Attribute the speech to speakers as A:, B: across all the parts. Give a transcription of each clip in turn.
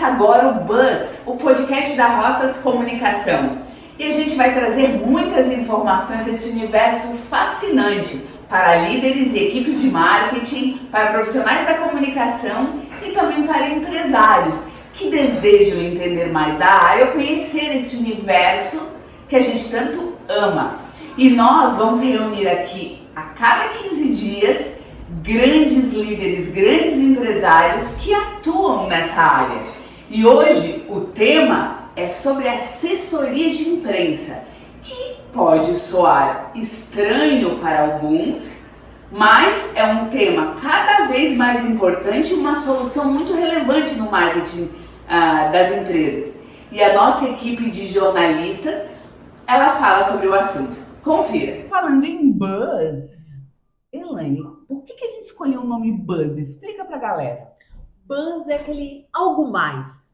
A: Começa agora o Buzz, o podcast da Rotas Comunicação. E a gente vai trazer muitas informações desse universo fascinante para líderes e equipes de marketing, para profissionais da comunicação e também para empresários que desejam entender mais da área ou conhecer esse universo que a gente tanto ama. E nós vamos reunir aqui a cada 15 dias grandes líderes, grandes empresários que atuam nessa área. E hoje o tema é sobre assessoria de imprensa, que pode soar estranho para alguns, mas é um tema cada vez mais importante e uma solução muito relevante no marketing das empresas. E a nossa equipe de jornalistas, ela fala sobre o assunto. Confira. Falando em buzz, Elaine, por que a gente escolheu o nome Buzz? Explica pra galera.
B: Buzz é aquele algo mais.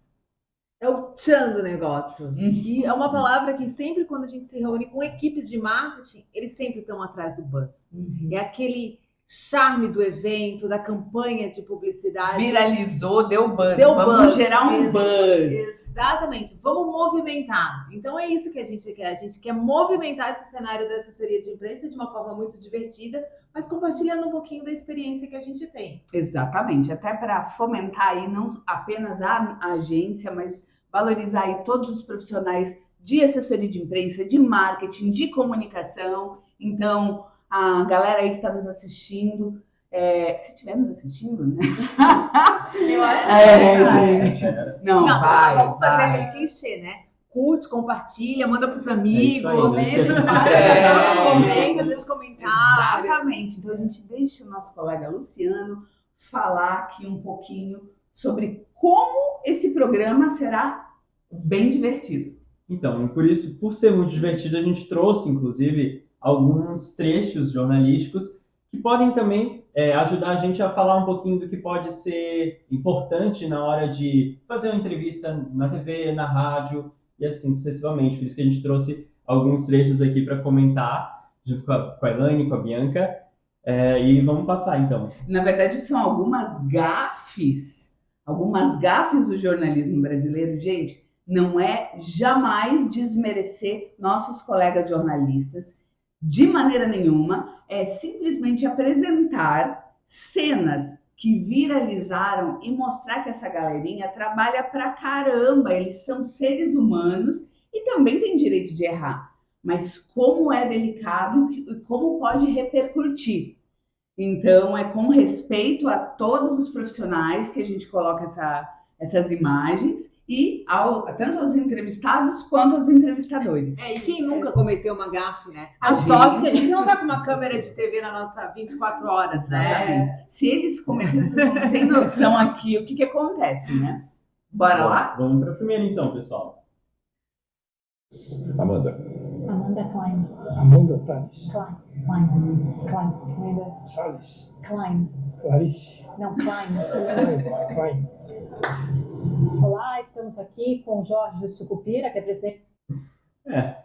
B: É o tchan do negócio. E é uma palavra que sempre quando a gente se reúne com equipes de marketing, eles sempre estão atrás do buzz. É aquele charme do evento, da campanha de publicidade.
A: Viralizou, deu buzz.
B: Vamos
A: buzz. Gerar um buzz.
B: Exatamente. Vamos movimentar. Então é isso que a gente quer. A gente quer movimentar esse cenário da assessoria de imprensa de uma forma muito divertida, mas compartilhando um pouquinho da experiência que a gente tem.
A: Exatamente. Até para fomentar aí não apenas a agência, mas valorizar aí todos os profissionais de assessoria de imprensa, de marketing, de comunicação. Então, a galera aí que está nos assistindo, se estiver nos assistindo, né?
B: Eu acho
A: gente. Não, vai.
B: Vamos fazer aquele clichê, né? Curte, compartilha, manda pros amigos, comenta, deixa comentário.
A: Exatamente. Então a gente deixa o nosso colega Luciano falar aqui um pouquinho sobre como esse programa será bem divertido.
C: Então, por ser muito divertido, a gente trouxe, inclusive, alguns trechos jornalísticos que podem também ajudar a gente a falar um pouquinho do que pode ser importante na hora de fazer uma entrevista na TV, na rádio e assim sucessivamente. Por isso que a gente trouxe alguns trechos aqui para comentar, junto com a Elaine, com a Bianca. E vamos passar, então.
A: Na verdade, são algumas gafes do jornalismo brasileiro. Gente, não é jamais desmerecer nossos colegas jornalistas, de maneira nenhuma, é simplesmente apresentar cenas que viralizaram e mostrar que essa galerinha trabalha pra caramba, eles são seres humanos e também têm direito de errar, mas como é delicado e como pode repercutir. Então, é com respeito a todos os profissionais que a gente coloca essas imagens e tanto aos entrevistados quanto aos entrevistadores.
B: E quem nunca cometeu uma gafe, né? A sorte que a gente não tá com uma câmera de TV na nossa 24 horas, né?
A: Se eles cometerem, vocês não têm noção aqui o que acontece, né? Bora lá?
C: Vamos para a primeira então, pessoal.
D: Amanda
E: Klein.
D: Amanda Tales.
E: Klein. Amanda
D: Salles.
E: Klein.
D: Clarice.
E: Não, Klein.
D: Klein.
E: Olá, estamos aqui com o Jorge Sucupira, que é presidente.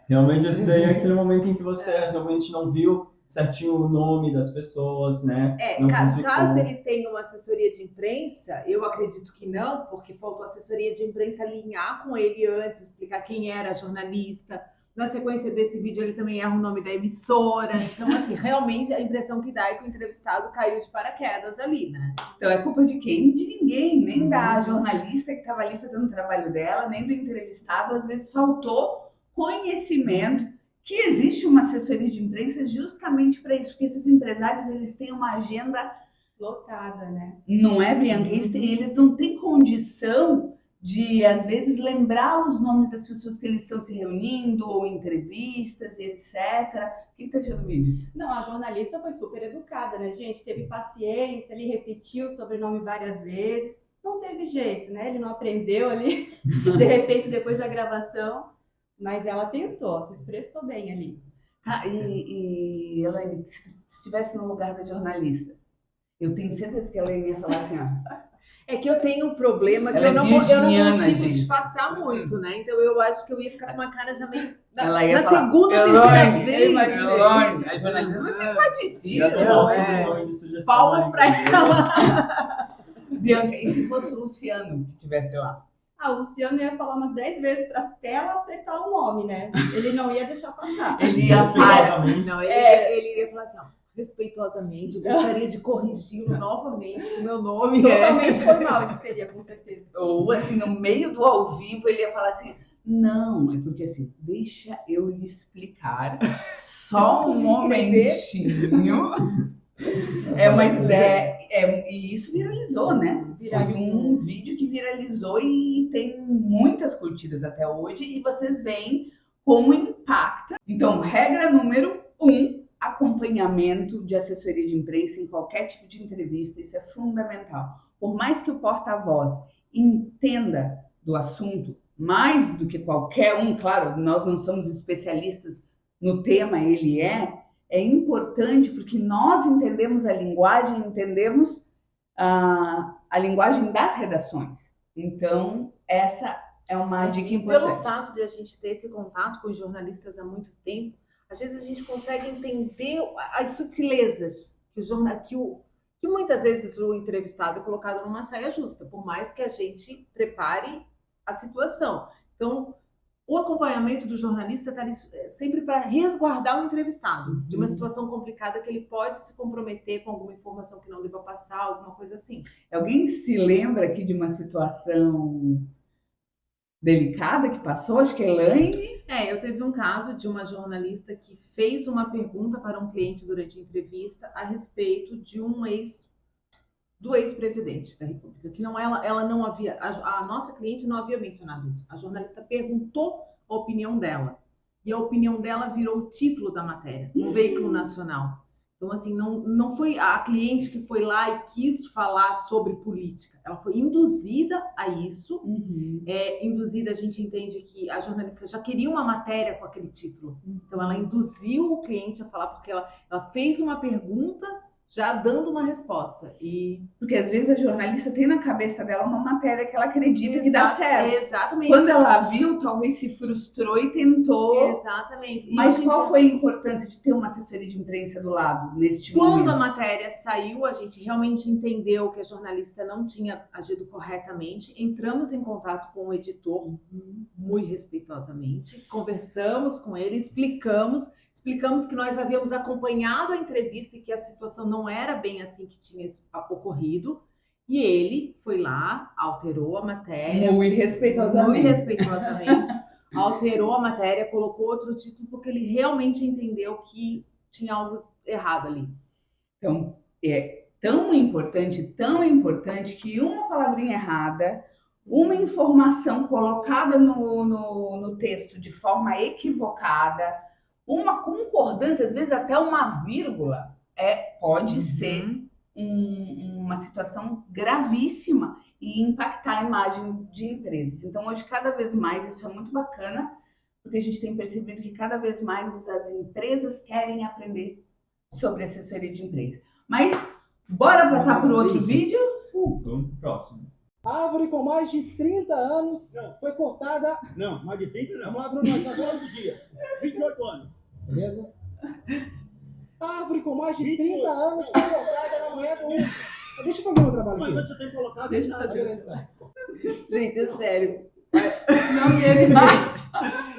C: Realmente esse daí é aquele momento em que você realmente não viu certinho o nome das pessoas, né?
B: Caso ele tenha uma assessoria de imprensa, eu acredito que não, porque faltou a assessoria de imprensa alinhar com ele antes, explicar quem era a jornalista. Na sequência desse vídeo, ele também erra o nome da emissora. Então, assim, realmente a impressão que dá é que o entrevistado caiu de paraquedas ali, né?
A: Então, é culpa de quem? De ninguém, nem da jornalista que estava ali fazendo o trabalho dela, nem do entrevistado. Às vezes faltou conhecimento que existe uma assessoria de imprensa justamente para isso, porque esses empresários, eles têm uma agenda
B: lotada, né?
A: Não é, Bianca? Eles não têm condição de, às vezes, lembrar os nomes das pessoas que eles estão se reunindo, ou entrevistas e etc. O que tá achando do vídeo?
F: Não, a jornalista foi super educada, né, gente? Teve paciência, ele repetiu o sobrenome várias vezes. Não teve jeito, né? Ele não aprendeu ali, de repente, depois da gravação. Mas ela tentou, se expressou bem ali.
A: E Elaine, se estivesse no lugar da jornalista, eu tenho certeza que ela ia falar assim, ó...
B: É que eu tenho um problema que eu não consigo disfarçar muito, né? Então eu acho que eu ia ficar com uma cara já meio...
A: Ela ia
B: na
A: falar,
B: segunda ou terceira vez.
A: Elaine, a jornalista vai ser paticíssima.
B: Palmas pra ela.
A: Bianca, e se fosse o Luciano que estivesse lá?
F: Ah, o Luciano ia falar umas 10 vezes até ela acertar o nome, né? Ele não ia deixar passar.
A: Ele ia
C: Respeitosamente.
B: Não, ele iria falar assim, ó, respeitosamente, gostaria de corrigi-lo novamente, o meu nome
F: Totalmente formal ele seria, com certeza.
A: Ou assim, no meio do ao vivo, ele ia falar assim: não, é porque assim, deixa eu lhe explicar só um momentinho. E isso viralizou, né? Foi um vídeo que viralizou e tem muitas curtidas até hoje, e vocês veem como impacta. Então, regra número 1, acompanhamento de assessoria de imprensa em qualquer tipo de entrevista, isso é fundamental. Por mais que o porta-voz entenda do assunto, mais do que qualquer um, claro, nós não somos especialistas no tema, ele é importante porque nós entendemos a linguagem, entendemos a linguagem das redações. Então, essa é uma dica importante.
B: Pelo fato de a gente ter esse contato com os jornalistas há muito tempo, às vezes a gente consegue entender as sutilezas que muitas vezes o entrevistado é colocado numa saia justa, por mais que a gente prepare a situação. Então, o acompanhamento do jornalista está ali sempre para resguardar o entrevistado de uma situação complicada que ele pode se comprometer com alguma informação que não deva passar, alguma coisa assim.
A: Alguém se lembra aqui de uma situação delicada que passou? Acho que a Elaine...
B: Eu teve um caso de uma jornalista que fez uma pergunta para um cliente durante a entrevista a respeito de do ex-presidente da República, que ela não havia, a nossa cliente não havia mencionado isso. A jornalista perguntou a opinião dela, e a opinião dela virou o título da matéria, no veículo nacional. Então, assim, não foi a cliente que foi lá e quis falar sobre política. Ela foi induzida a isso. Induzida, a gente entende que a jornalista já queria uma matéria com aquele título. Então, ela induziu o cliente a falar, porque ela fez uma pergunta já dando uma resposta.
A: Porque às vezes a jornalista tem na cabeça dela uma matéria que ela acredita que dá certo.
B: Exatamente.
A: Quando ela viu, talvez se frustrou e tentou.
B: Exatamente.
A: Mas qual foi a importância de ter uma assessoria de imprensa do lado neste momento?
B: Quando a matéria saiu, a gente realmente entendeu que a jornalista não tinha agido corretamente. Entramos em contato com o editor muito respeitosamente, conversamos com ele, explicamos que nós havíamos acompanhado a entrevista e que a situação não era bem assim que tinha ocorrido. E ele foi lá, alterou a matéria.
A: Muito
B: respeitosamente. Alterou a matéria, colocou outro título, porque ele realmente entendeu que tinha algo errado ali.
A: Então, é tão importante que uma palavrinha errada, uma informação colocada no texto de forma equivocada, uma concordância, às vezes até uma vírgula, pode ser uma situação gravíssima e impactar a imagem de empresas. Então, hoje, cada vez mais, isso é muito bacana, porque a gente tem percebido que cada vez mais as empresas querem aprender sobre assessoria de imprensa. Mas, bora passar por outro vídeo?
C: Vamos pro próximo.
G: Árvore com mais de 30 anos foi cortada.
H: Não, mais de 30 não.
G: Vamos lá, Bruno, nós tá falando
H: Todo dia. 28 anos.
G: beleza? Árvore com mais de 30 anos foi cortada na manhã do último. Deixa eu fazer meu trabalho
H: Mas
G: aqui.
H: você tem que colocar.
A: Deixa eu
G: Ah,
A: fazer.
G: beleza, tá.
B: Gente, é sério.
A: Não teve mais.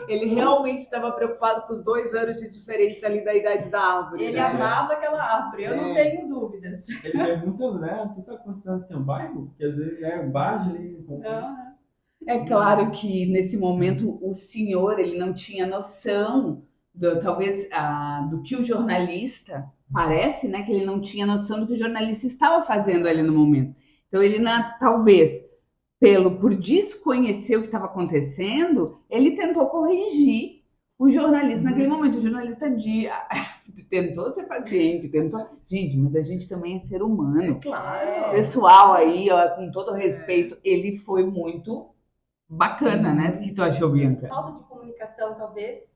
B: Ele realmente estava preocupado com os 2 anos de diferença ali da idade da árvore.
F: Ele
B: né?
F: amava aquela árvore, eu não tenho dúvidas.
C: Ele pergunta, né? Você sabe quantos anos tem um bairro? Porque às vezes, né, o bairro ali...
A: É claro que nesse momento o senhor ele não tinha noção do que o jornalista parece, né? Que ele não tinha noção do que o jornalista estava fazendo ali no momento. Então ele talvez por desconhecer o que estava acontecendo, ele tentou corrigir o jornalista naquele momento. O jornalista tentou ser paciente, Gente, mas a gente também é ser humano.
B: Claro.
A: O pessoal aí, ó, com todo respeito, ele foi muito bacana, né? O que tu achou, Bianca?
F: Falta de comunicação, talvez,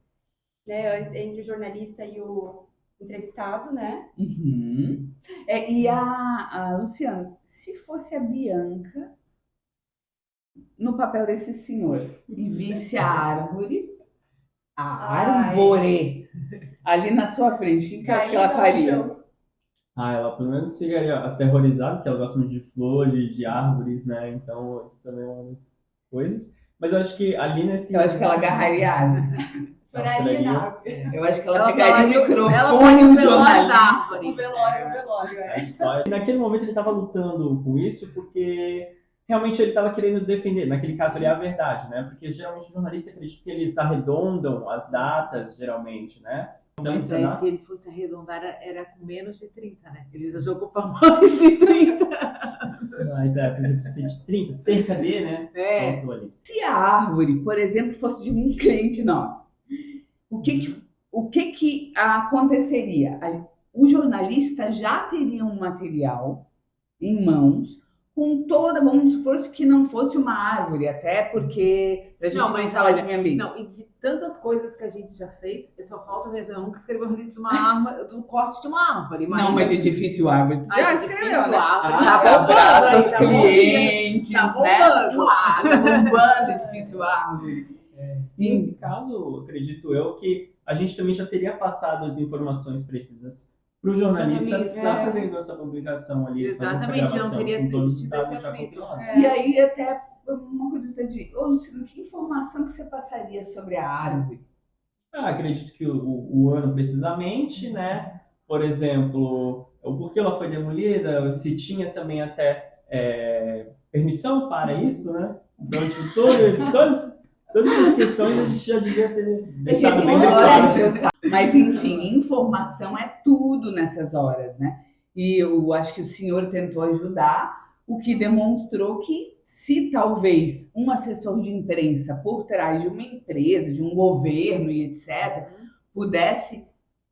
F: né, entre o jornalista e o entrevistado, né?
A: Uhum. E a Luciana, se fosse a Bianca no papel desse senhor e visse a árvore ali na sua frente, o que tu acha que ela faria?
C: Ela pelo menos ficaria aterrorizada, porque ela gosta muito de flores, de árvores, né? Então isso também é uma das coisas. Mas eu acho que ali nesse...
A: Eu acho que ela agarraria a árvore.
F: Choraria na árvore.
A: Eu acho que ela
B: Ela
A: pegaria o
B: falaria- ela
A: microfone
B: falaria
A: e um
B: o velório da
A: jornalista.
B: árvore.
F: O velório,
C: a história. Naquele momento ele estava lutando com isso porque realmente ele estava querendo defender, naquele caso ali, a verdade, né? Porque geralmente o jornalista acredita que eles arredondam as datas, geralmente, né?
B: Mas se ele fosse arredondar, era com menos de 30, né? Ele já jogou para mais de 30.
C: Mas podia ser de 30, cerca de, né?
B: É.
C: Faltou ali.
A: Se a árvore, por exemplo, fosse de um cliente nosso, o que que aconteceria? O jornalista já teria um material em mãos com toda, vamos supor que não fosse uma árvore, até porque pra gente não falar de meio ambiente.
B: Não, e de tantas coisas que a gente já fez, só falta mesmo, eu nunca escrevi uma lista de uma árvore, do corte de uma árvore.
A: Não, mas de difícil árvore. Tu já
B: de
A: escreveu,
B: difícil
A: né?
B: árvore, tá bombando
A: Abraço
B: aí,
A: aos
B: tá
A: clientes,
B: Tá
A: né?
B: bombando.
A: Tá bombando, difícil árvore.
C: Nesse caso, acredito eu, que a gente também já teria passado as informações precisas para o jornalista estar fazendo essa publicação ali.
B: Exatamente,
C: essa gravação,
B: não teria
C: com todos os
B: tido
C: dados
B: esse
C: já
B: atrito.
C: compilados.
A: E aí, até uma curiosidade, ô Luciano, que informação que você passaria sobre a árvore?
C: Acredito que o ano precisamente, né? Por exemplo, o porquê ela foi demolida, se tinha também até permissão para isso, né? Então, tipo, todas essas questões a gente já devia ter deixado bem claro.
A: Mas, enfim, informação é tudo nessas horas, né? E eu acho que o senhor tentou ajudar, o que demonstrou que se talvez um assessor de imprensa por trás de uma empresa, de um governo e etc., pudesse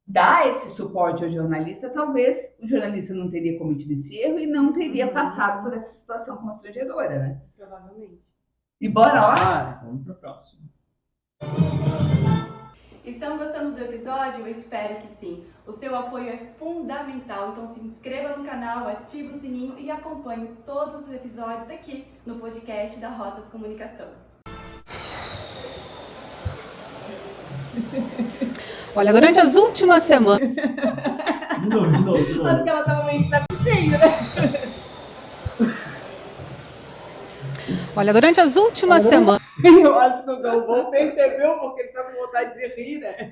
A: dar esse suporte ao jornalista, talvez o jornalista não teria cometido esse erro e não teria passado por essa situação constrangedora, né?
F: Provavelmente.
A: E bora lá?
C: Vamos para o próximo.
F: Estão gostando do episódio? Eu espero que sim. O seu apoio é fundamental, então se inscreva no canal, ative o sininho e acompanhe todos os episódios aqui no podcast da Rotas Comunicação.
I: Olha, durante as últimas semanas...
C: De novo.
B: Acho que ela tava meio de saco cheio, né?
I: Olha, durante as últimas semanas...
B: Eu acho que o Galvão percebeu porque ele tá com vontade de rir, né?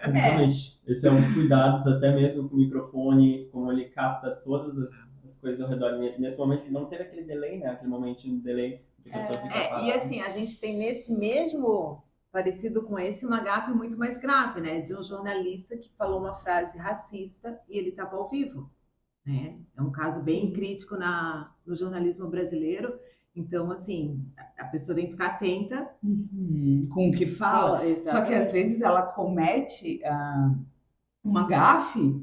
C: Exatamente. Esse é um dos cuidados, até mesmo com o microfone, como ele capta todas as coisas ao redor. Nesse momento não teve aquele delay, né? Aquele momentinho de delay que a pessoa fica parada.
B: E assim, a gente tem nesse mesmo, parecido com esse, uma gafe muito mais grave, né? De um jornalista que falou uma frase racista e ele estava ao vivo. Né? É um caso bem crítico no jornalismo brasileiro. Então, assim, a pessoa tem que ficar atenta
A: Com o que fala. Só que às vezes ela comete uma gafe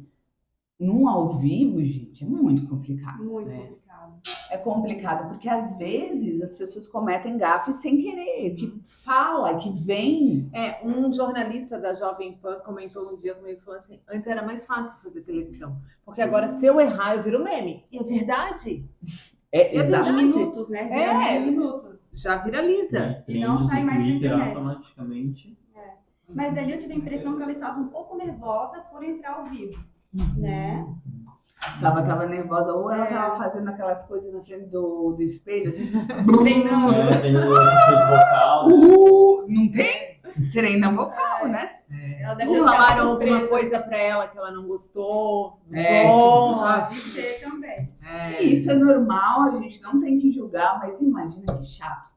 A: num ao vivo, gente, é muito complicado.
F: Muito
A: né?
F: complicado.
A: É complicado porque às vezes as pessoas cometem gafes sem querer, que fala, que vem.
B: Um jornalista da Jovem Pan comentou um dia comigo, falou assim, antes era mais fácil fazer televisão, porque agora se eu errar eu viro meme. E é verdade.
A: Exatamente.
F: Em minutos, né? Em minutos.
B: Já viraliza.
F: E não sai mais na
C: Twitter
F: internet.
C: automaticamente.
F: Mas ali eu tive a impressão que ela estava um pouco nervosa por entrar ao vivo, né?
A: Tava nervosa, ou ela tava fazendo aquelas coisas na frente do espelho, assim,
F: Treinando.
C: Tem o vocal.
A: não tem? Treina vocal, né?
F: Ela deve
B: Ou
F: ficar
B: falaram
F: surpresa.
B: alguma coisa pra ela que ela não gostou.
F: Pode ser também.
A: E isso é normal, a gente não tem que julgar, mas imagina que chato.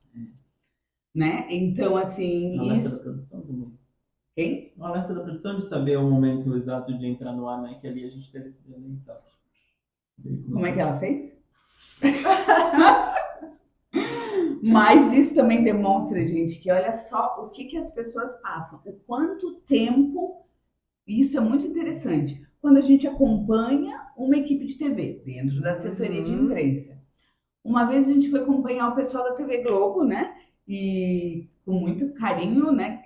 A: Né? Então, assim,
C: Um alerta
A: isso.
C: da produção também.
A: Quem?
C: Um alerta da produção de saber o momento exato de entrar no ar, né? Que ali a gente teve esse delay e tal.
A: Como é que ela fez? Mas isso também demonstra, gente, que olha só o que as pessoas passam, o quanto tempo, isso é muito interessante, quando a gente acompanha uma equipe de TV dentro da assessoria de imprensa. Uma vez a gente foi acompanhar o pessoal da TV Globo, né? E com muito carinho, né?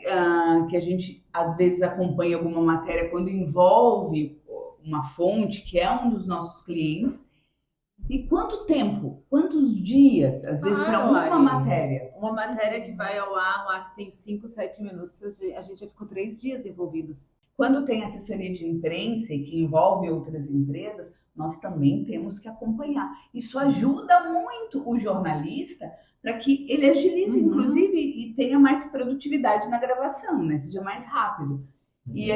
A: Que a gente às vezes acompanha alguma matéria quando envolve uma fonte que é um dos nossos clientes. E quanto tempo, quantos dias, às vezes, para uma matéria?
B: Uma matéria que vai ao ar lá, que tem 5, 7 minutos, a gente já ficou 3 dias envolvidos.
A: Quando tem assessoria de imprensa e que envolve outras empresas, nós também temos que acompanhar. Isso ajuda muito o jornalista para que ele agilize, inclusive, e tenha mais produtividade na gravação, né? Seja mais rápido. E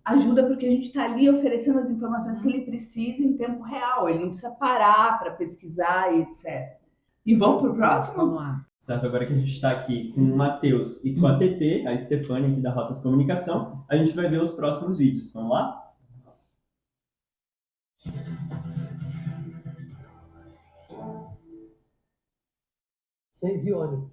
A: ajuda porque a gente está ali oferecendo as informações que ele precisa em tempo real. Ele não precisa parar para pesquisar e etc. E vamos para o próximo?
B: Vamos lá.
C: Certo, agora que a gente está aqui com o Matheus e com a TT, a Stefânia aqui da Rotas Comunicação, a gente vai ver os próximos vídeos. Vamos lá?
G: 6 e ônibus.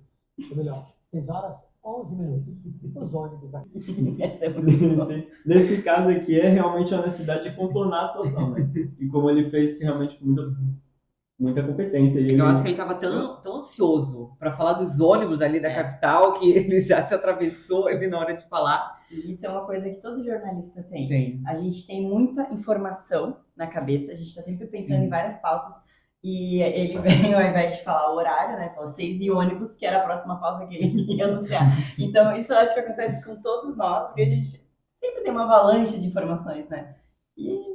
G: Ou melhor, 6 horas, 11 minutos. Os ônibus aqui.
J: Essa é muito
C: Nesse caso aqui é realmente uma necessidade de contornar a situação, né? E como ele fez que realmente com muita competência. E
J: Eu acho que ele estava tão ansioso para falar dos ônibus ali da capital que ele já se atravessou ali na hora de falar.
K: E isso é uma coisa que todo jornalista tem.
J: Tem.
K: A gente tem muita informação na cabeça, a gente está sempre pensando em várias pautas. E ele veio, ao invés de falar o horário, né? Falou 6 e ônibus, que era a próxima pauta que ele ia anunciar. Então, isso eu acho que acontece com todos nós, porque a gente sempre tem uma avalanche de informações, né?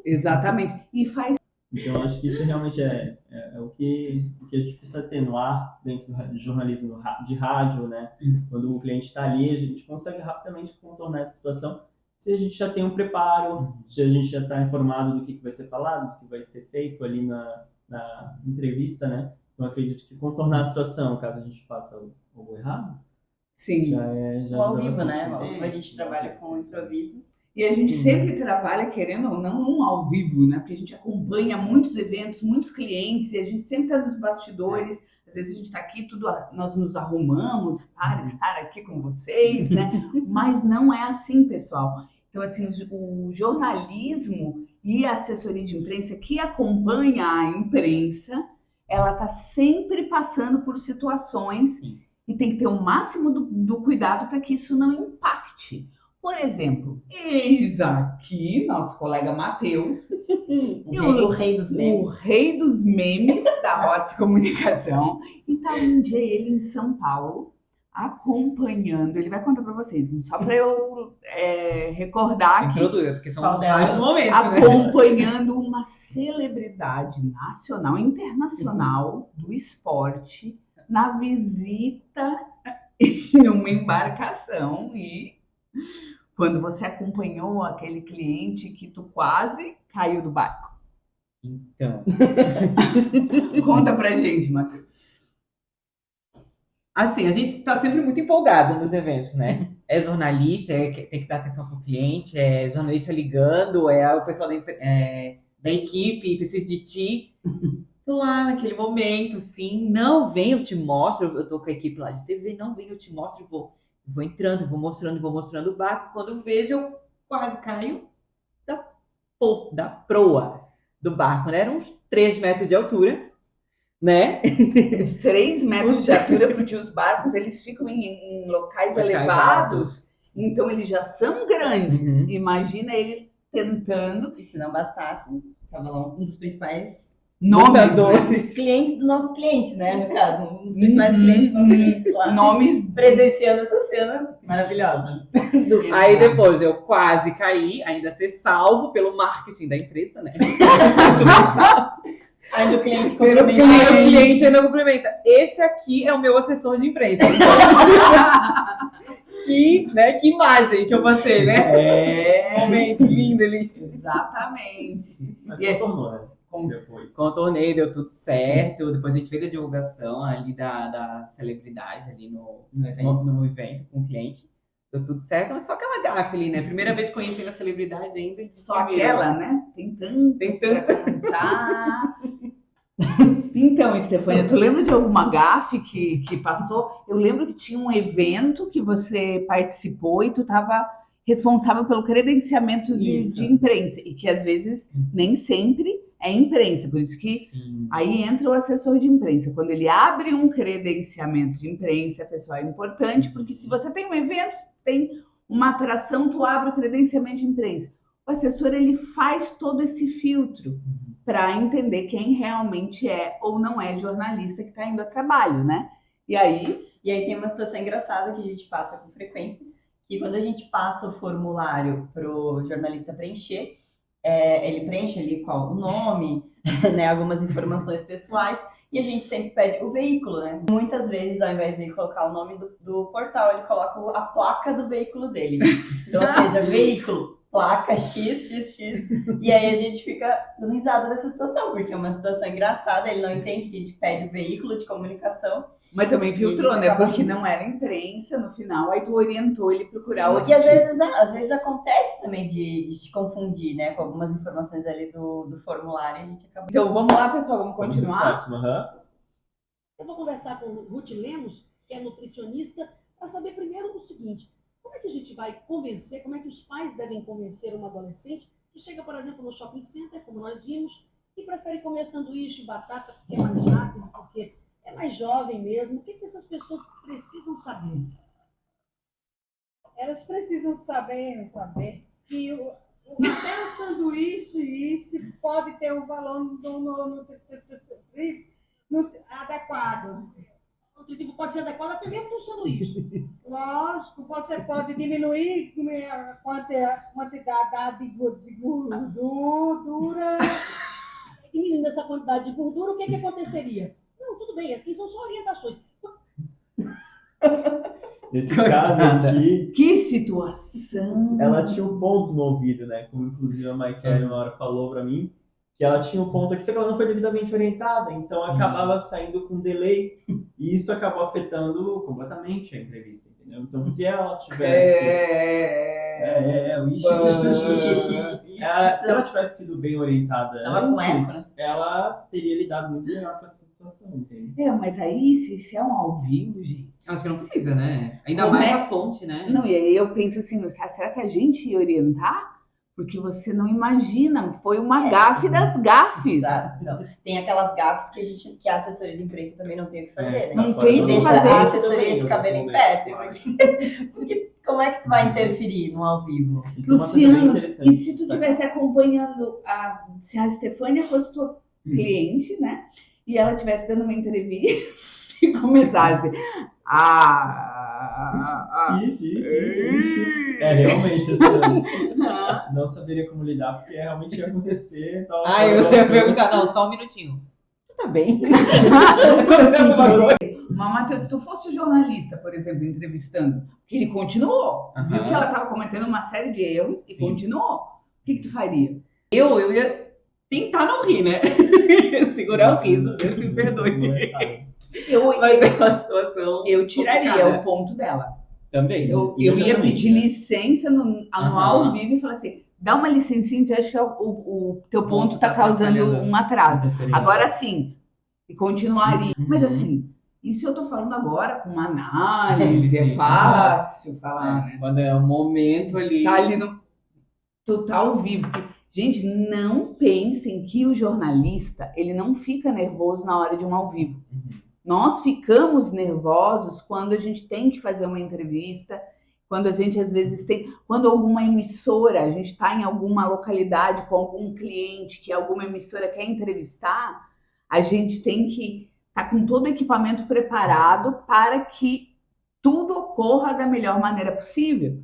A: Exatamente. E faz.
C: Então, acho que isso realmente é o que a gente precisa atenuar dentro do jornalismo de rádio, né? Quando o cliente está ali, a gente consegue rapidamente contornar essa situação se a gente já tem um preparo, se a gente já está informado do que vai ser falado, do que vai ser feito ali na entrevista, né? Então, acredito que contornar a situação, caso a gente faça algo errado,
A: Sim.
C: já
K: O ao vivo,
C: bastante,
K: né? Ao vivo a gente trabalha com improviso.
A: E a gente sempre trabalha, querendo ou não, um ao vivo, né? Porque a gente acompanha muitos eventos, muitos clientes, e a gente sempre está nos bastidores. Às vezes a gente está aqui, nós nos arrumamos para estar aqui com vocês, né? Mas não é assim, pessoal. Então, assim, o jornalismo e a assessoria de imprensa que acompanha a imprensa, ela está sempre passando por situações e tem que ter o máximo do cuidado para que isso não impacte. Por exemplo, eis aqui nosso colega Matheus,
K: O rei dos memes.
A: o rei dos memes da Rotas Comunicação, e tá um dia ele em São Paulo, acompanhando, ele vai contar para vocês, só para eu recordar aqui,
J: Introduz, porque são
K: Qual
J: vários
K: delas?
J: momentos, né?
A: acompanhando uma celebridade nacional, internacional do esporte, na visita em uma embarcação. E quando você acompanhou aquele cliente que tu quase caiu do barco.
J: Então,
A: Conta pra gente, Matheus.
J: assim, a gente está sempre muito empolgado nos eventos, né? É jornalista, tem que dar atenção pro cliente, é jornalista ligando, é o pessoal da equipe, precisa de ti. Tô lá naquele momento, assim, não, vem, eu te mostro, eu tô com a equipe lá de TV, não, vem, eu te mostro, vou entrando, vou mostrando o barco. Quando eu vejo, eu quase caio da proa do barco, né? Eram uns 3 metros de altura, né?
A: Os 3 metros de altura, porque os barcos eles ficam em locais elevados, então eles já são grandes. Imagina ele tentando.
K: E se não bastasse, tava lá um dos principais
A: Nomes, né?
K: clientes do nosso cliente, né? No caso, um dos principais clientes do nosso cliente lá.
A: Nomes.
K: Presenciando essa cena maravilhosa.
J: Aí depois eu quase caí, ainda ser salvo pelo marketing da empresa, né?
K: Ainda o cliente
J: O
K: complementa.
J: cliente ainda complementa. Esse aqui é o meu assessor de imprensa. Que imagem que eu passei, né? Momento lindo ali.
A: Exatamente.
C: Mas
A: E
C: contornou, né? Depois.
J: Contornei, deu tudo certo. Depois a gente fez a divulgação ali da celebridade ali no evento com o cliente. Deu tudo certo, mas só aquela gafe ali, né? Primeira vez conhecendo a celebridade ainda.
A: Só aquela, né? Tem tanto pra contar. Então, Stefânia, tu lembra de alguma gafe que passou? Eu lembro que tinha um evento que você participou e tu estava responsável pelo credenciamento de imprensa. E que às vezes nem sempre é imprensa. Por isso que aí entra o assessor de imprensa. Quando ele abre um credenciamento de imprensa, pessoal, é importante, porque se você tem um evento, tem uma atração, tu abre o credenciamento de imprensa. O assessor, ele faz todo esse filtro para entender quem realmente é ou não é jornalista que está indo a trabalho, né? E aí
K: tem uma situação engraçada que a gente passa com frequência, que quando a gente passa o formulário pro jornalista preencher, ele preenche ali o nome, né, algumas informações pessoais, e a gente sempre pede o veículo, né? Muitas vezes, ao invés de colocar o nome do portal, ele coloca a placa do veículo dele. Então, ou seja, veículo, placa XXX, e aí a gente fica dando risada dessa situação, porque é uma situação engraçada, ele não entende que a gente pede o veículo de comunicação.
A: Mas também filtrou,
K: E a gente
A: né?
K: acaba-
A: Porque não era imprensa no final, aí tu orientou ele procurar
K: Sim,
A: outro
K: e às
A: tipo.
K: vezes acontece também de se confundir, né, com algumas informações ali do formulário, a gente acaba...
A: Então vamos lá, pessoal, vamos
C: Vamos pro
A: continuar?
C: próximo, aham.
L: Eu vou conversar com Ruth Lemos, que é nutricionista, para saber primeiro o seguinte: como é que a gente vai convencer, como é que os pais devem convencer uma adolescente que chega, por exemplo, no shopping center, como nós vimos, e prefere comer sanduíche, batata, porque é mais rápido, porque é mais jovem mesmo. O que essas pessoas precisam saber?
M: Elas precisam saber que até o sanduíche isso pode ter um valor adequado.
L: O nutritivo pode ser adequado até dentro do sanduíche.
M: Lógico, você pode diminuir a quantidade de gordura.
L: Diminuindo essa quantidade de gordura, o que aconteceria? Não, tudo bem, assim são só orientações.
C: Nesse caso aqui,
A: Que situação!
C: ela tinha um ponto no ouvido, né? Como inclusive a Maikele uma hora falou pra mim, que ela tinha um ponto aqui, só que ela não foi devidamente orientada, então acabava saindo com delay, e isso acabou afetando completamente a entrevista, entendeu? Então se ela tivesse... se ela tivesse sido bem orientada
K: Tava com
C: antes, ela teria lidado muito melhor com essa situação, entendeu?
A: Mas aí, se é um ao vivo, gente...
J: Acho que não precisa, né? Ainda
A: Como
J: mais
A: é?
J: a fonte, né?
A: Não, e aí eu penso assim, será que a gente ia orientar? Porque você não imagina, foi uma gafe das gafes.
K: Exato. Então, tem aquelas gafes que a assessoria de imprensa também não tem o que fazer, né?
A: Não tem o que
K: Deixa
A: fazer.
K: a assessoria de cabelo em pé. Porque como é que tu vai interferir no ao vivo?
A: Luciano, e se tu estivesse acompanhando, se a Stefânia fosse tua cliente, né? E ela estivesse dando uma entrevista e começasse...
C: Isso. Realmente, assim, não saberia como lidar, porque realmente ia acontecer.
J: Eu ia perguntar, não, só um minutinho. Tu tá bem?
A: Mas, Matheus, se tu fosse jornalista, por exemplo, entrevistando, ele continuou. Viu que ela estava cometendo uma série de erros e continuou. O que tu faria?
J: Eu ia tentar não rir, né? Segurar o riso, Deus me perdoe. Mas é uma situação.
A: Eu tiraria
J: complicada.
A: o ponto dela.
C: Também.
A: Eu ia pedir licença no ao vivo e falar assim: dá uma licencinha que eu acho que o teu ponto tá causando um atraso. Agora sim, e continuaria. Mas assim, isso eu tô falando agora com uma análise, é fácil falar, né?
J: Quando é o momento ali.
A: Tá ali no. Tu tá ao vivo. Gente, não pensem que o jornalista, ele não fica nervoso na hora de um ao vivo. Nós ficamos nervosos quando a gente tem que fazer uma entrevista, quando a gente às vezes tem, quando alguma emissora, a gente está em alguma localidade com algum cliente que alguma emissora quer entrevistar, a gente tem que estar com todo o equipamento preparado para que tudo ocorra da melhor maneira possível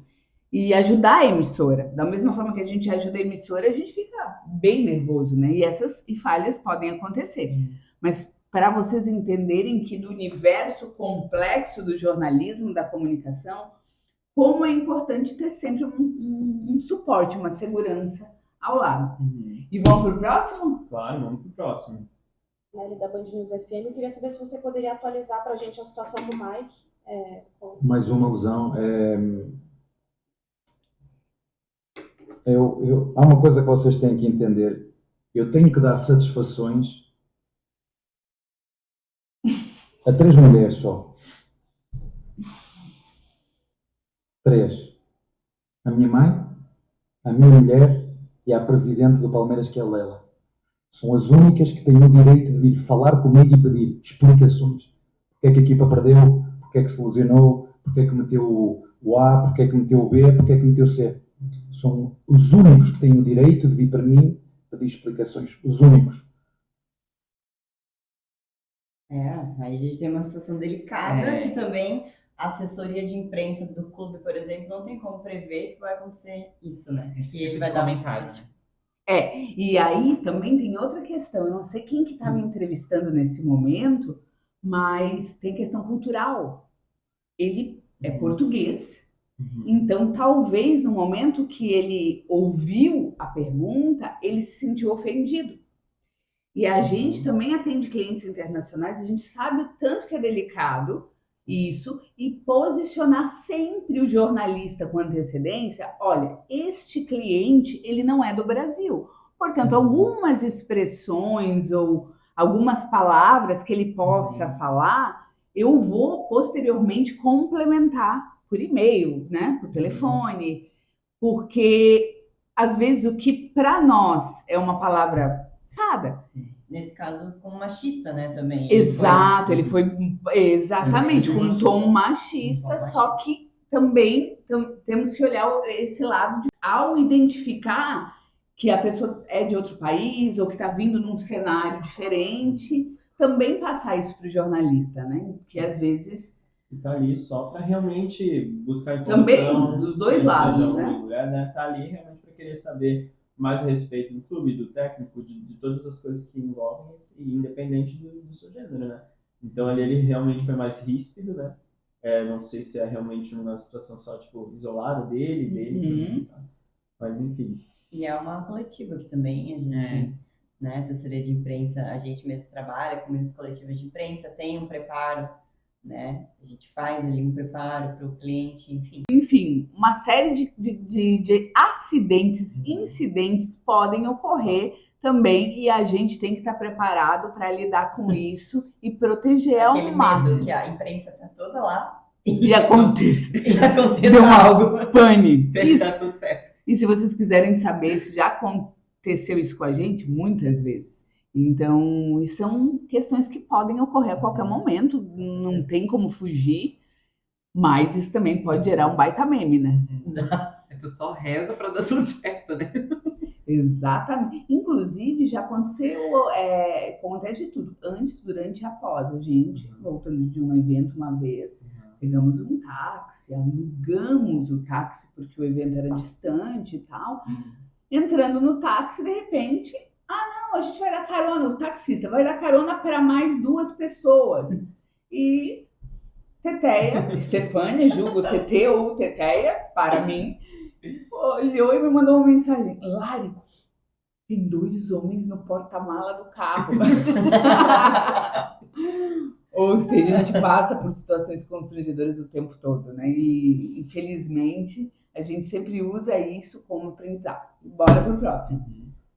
A: e ajudar a emissora. Da mesma forma que a gente ajuda a emissora, a gente fica bem nervoso, né? E essas falhas podem acontecer. Mas para vocês entenderem que do universo complexo do jornalismo, da comunicação, como é importante ter sempre um suporte, uma segurança ao lado. E vamos para o próximo?
C: Claro, vamos para o próximo.
N: Nelly, da Band News FM, eu queria saber se você poderia atualizar para a gente a situação do Mike.
O: Mais uma alusão. Há uma coisa que vocês têm que entender. Eu tenho que dar satisfações a 3 mulheres só. 3. A minha mãe, a minha mulher e a presidente do Palmeiras, que é a Leila. São as únicas que têm o direito de vir falar comigo e pedir explicações. Porque é que a equipa perdeu, porque é que se lesionou, porque é que meteu o A, porque é que meteu o B, porque é que meteu o C. São os únicos que têm o direito de vir para mim pedir explicações. Os únicos.
K: Aí a gente tem uma situação delicada que também a assessoria de imprensa do clube, por exemplo, não tem como prever que vai acontecer isso, né?
J: Esse
K: Que
J: tipo
K: ele
J: de
K: vai dar
J: comentário, né?
A: E aí também tem outra questão. Eu não sei quem que está me entrevistando nesse momento, mas tem questão cultural. Ele é português, então talvez no momento que ele ouviu a pergunta, ele se sentiu ofendido. E a gente também atende clientes internacionais, a gente sabe o tanto que é delicado isso, e posicionar sempre o jornalista com antecedência. Olha, este cliente, ele não é do Brasil. Portanto, algumas expressões ou algumas palavras que ele possa falar, eu vou posteriormente complementar por e-mail, né, por telefone, porque às vezes o que para nós é uma palavra pesada.
K: Nesse caso, como machista, né, também.
A: Exato, ele foi exatamente com um tom machista, só que também temos que olhar esse lado ao identificar que a pessoa é de outro país ou que está vindo num cenário diferente, também passar isso para o jornalista, né? Que às vezes
C: está ali só para realmente buscar informação.
A: Também, dos dois lados, né?
C: Lugar, né? Tá ali realmente para querer saber mais a respeito do clube, do técnico, de todas as coisas que envolvem, e independente do seu gênero, né? Então ali ele realmente foi mais ríspido, né? Não sei se é realmente uma situação só, tipo, isolada dele, sabe? Mas enfim.
K: E é uma coletiva que também a gente, né, assessoria de imprensa, a gente mesmo trabalha com muitas coletivas de imprensa, tem um preparo, né? A gente faz ali um preparo para o cliente, enfim.
A: Enfim, uma série de acidentes, incidentes podem ocorrer também, e a gente tem que estar preparado para lidar com isso e proteger ao máximo.
K: Medo que a imprensa está toda lá
A: e aconteça
K: Deu
A: algo. Pane. Isso.
K: Tá tudo certo.
A: E se vocês quiserem saber se já aconteceu isso com a gente, muitas vezes. Então, são questões que podem ocorrer a qualquer momento, não tem como fugir, mas isso também pode gerar um baita meme, né?
J: Tu só reza pra dar tudo certo, né?
A: Exatamente. Inclusive, já aconteceu, acontece de tudo, antes, durante e após. A gente, voltando de um evento uma vez, pegamos um táxi, alugamos o táxi porque o evento era distante e tal. Entrando no táxi, de repente, não, a gente vai dar carona, o taxista vai dar carona para mais 2 pessoas. E Teteia, Estefânia, julgo Tetê ou Teteia, para mim, olhou e me mandou uma mensagem: Lari, tem 2 homens no porta-mala do carro. Ou seja, a gente passa por situações constrangedoras o tempo todo, né? E, infelizmente, a gente sempre usa isso como aprendizado. Bora pro próximo.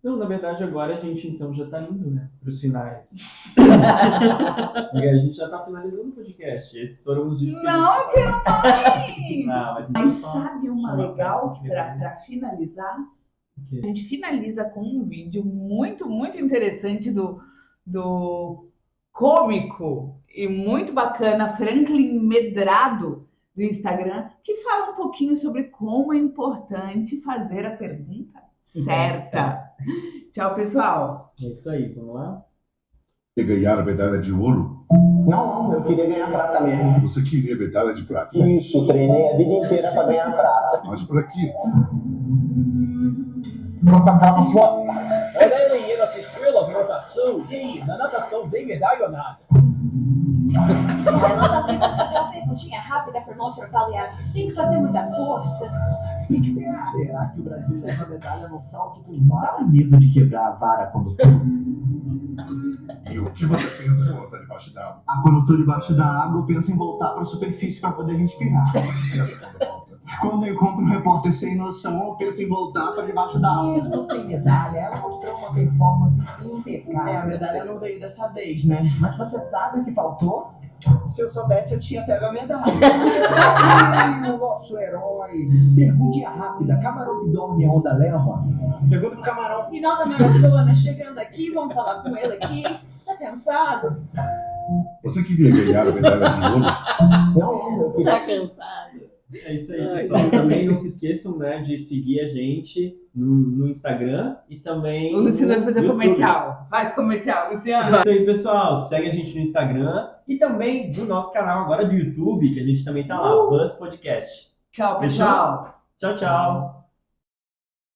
C: Não, na verdade, agora a gente então já tá indo, né, pros finais. Porque a gente já tá finalizando o podcast. Esses foram os vídeos que
A: não, eu quero mais!
C: Mas
A: sabe uma legal para finalizar? A gente finaliza com um vídeo muito, muito interessante do cômico e muito bacana Franklin Medrado, do Instagram, que fala um pouquinho sobre como é importante fazer a pergunta certa. Tchau, pessoal.
C: É isso aí, vamos lá?
P: Quer ganhar a medalha de ouro?
G: Não, eu queria ganhar prata mesmo.
P: Você queria medalha de prata?
G: Isso, treinei a vida inteira para ganhar prata.
P: Mas pra quê?
H: Olha aí, essa estrela de natação. E aí, na natação tem medalha ou nada?
Q: Fazer uma perguntinha rápida para o nosso avaliar. Tem que fazer muita força.
G: O que será? Será que o Brasil leva medalha no salto com vara? Dá medo de quebrar a vara quando
P: E o que você pensa quando tá debaixo d'água?
G: Quando eu tô debaixo da água, eu penso em voltar para a superfície para poder respirar.
P: Pensa quando volta.
G: Quando eu encontro um repórter sem noção, eu penso em voltar para debaixo da água. Mesmo sem medalha, ela mostrou uma performance impecável. A medalha não veio dessa vez, né? Mas você sabe o que faltou? Se eu soubesse, eu tinha pego a medalha. O nosso herói. Perguntinha rápida: camarão que dorme, a onda leva? Pergunta pro camarão.
Q: Final da maratona, chegando aqui, vamos falar com ele aqui. Tá cansado?
P: Você queria ganhar a medalha de ouro?
G: Não, eu queria.
K: Tá cansado.
C: É isso aí, pessoal. Também não se esqueçam, né, de seguir a gente no Instagram e também
A: O Luciano vai fazer
C: YouTube.
A: comercial. Faz comercial, Luciano.
C: É isso aí, pessoal. Segue a gente no Instagram e também no nosso canal agora do YouTube, que a gente também tá lá, Buzz Podcast.
A: Tchau, pessoal.
C: Tchau, tchau.